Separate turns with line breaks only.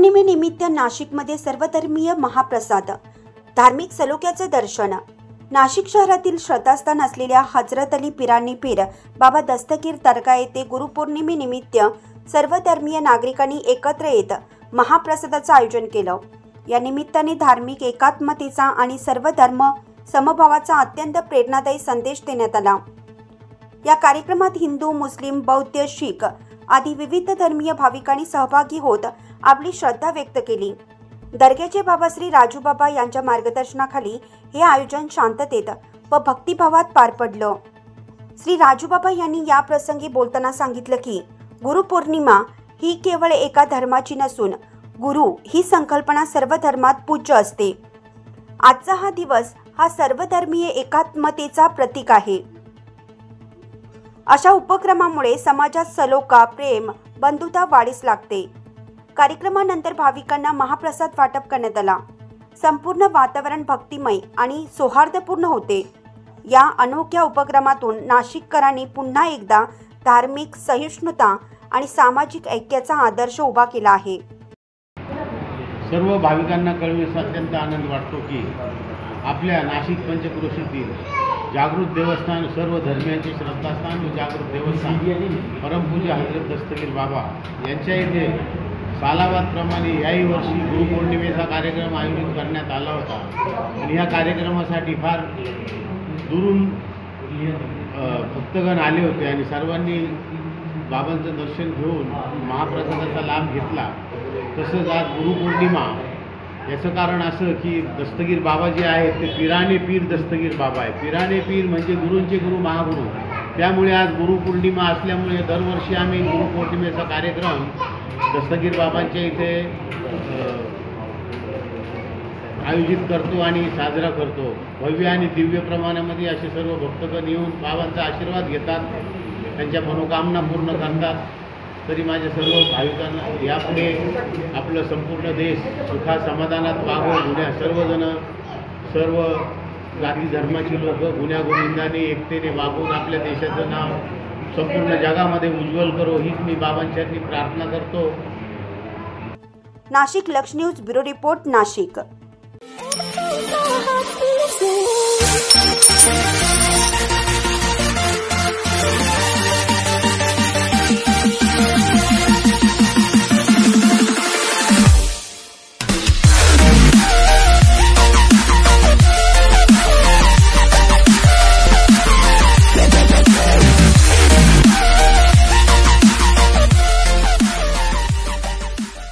गुरुपौर्णिमेनिमित्त नाशिकमध्ये सर्वधर्मीय महाप्रसाद, धार्मिक सलोख्याचे दर्शन। नाशिक शहरातील श्रद्धास्थान असलेल्या हजरत अली पिरानी पीर बाबा दस्तगीर दर्गा येथे गुरुपौर्णिमेनिमित्त सर्वधर्मीय नागरिकांनी एकत्र येत महाप्रसादाचे आयोजन केलं। या निमित्ताने धार्मिक एकात्मतेचा आणि सर्व धर्म समभावाचा अत्यंत प्रेरणादायी संदेश देण्यात आला। या कार्यक्रमात हिंदू, मुस्लिम, बौद्ध, शीख आदी विविध धर्मीय भाविकांनी सहभागी होत आपली श्रद्धा व्यक्त केली। दर्ग्याचे बाबा श्री राजू बाबा यांच्या मार्गदर्शनाखाली हे आयोजन शांततेत व भक्तिभावात पार पडलं। श्री राजू बाबा यांनी या प्रसंगी बोलताना सांगितलं की गुरुपौर्णिमा ही केवळ एका धर्माची नसून गुरु ही संकल्पना सर्व धर्मात पूज्य असते। आजचा हा दिवस हा सर्वधर्मीय एकात्मतेचा प्रतीक आहे। अशा उपक्रमामुळे समाजात सलोखा, प्रेम, बंधुता वाढीस लागते। कार्यक्रमानंतर भाविकांना महाप्रसाद वाटप करण्यात आला। संपूर्ण वातावरण भक्तिमय आणि सौहार्दपूर्ण होते। या अनोख्या उपक्रमातून नाशिककरांनी पुन्हा एकदा धार्मिक सहिष्णुता आणि सामाजिक ऐक्याचा आदर्श उभा केला आहे।
सर्व भाविकांना कळविण्यास अत्यंत आनंद वाटतो की आपल्या नाशिक पंचक्रोशीतील जागृत देवस्थान, सर्व धर्मियांचे श्रद्धास्थान व जागृत देवस्थान परमपूज्य हजरत दस्तगीर बाबा यांच्या इथे सालाबादप्रमाणे याही वर्षी गुरुपौर्णिमेचा कार्यक्रम आयोजित करण्यात आला होता। आणि ह्या कार्यक्रमासाठी फार दुरून भक्तगण आले होते आणि सर्वांनी बाबांचं दर्शन घेऊन महाप्रसादाचा लाभ घेतला। तसंच आज गुरुपौर्णिमा याचं कारण असं की दस्तगीर बाबा जे आहेत ते पिराने पीर दस्तगीर बाबा आहे। पिराने पीर म्हणजे गुरूंचे गुरु, महागुरु। त्यामुळे आज गुरुपौर्णिमा असल्यामुळे दरवर्षी आम्ही गुरुपौर्णिमेचा कार्यक्रम दस्तगीर बाबांच्या इथे आयोजित करतो आणि साजरा करतो। भव्य आणि दिव्य प्रमाणामध्ये असे सर्व भक्तगण येऊन बाबांचा आशीर्वाद घेतात, त्यांच्या मनोकामना पूर्ण करतात। तरी माझ्या सर्व भाविकांना यापुढे आपलं संपूर्ण देश सुखा समाधानात वागो, सर्वजण सर्व जाती धर्माची लोक गुण्यागोविंदाने एकतेने वागून आपल्या देशाचं नाव संपूर्ण जगामध्ये उज्ज्वल करो हीच मी बाबांच्यासाठी प्रार्थना करतो।
नाशिक लक्ष न्यूज ब्युरो रिपोर्ट, नाशिक।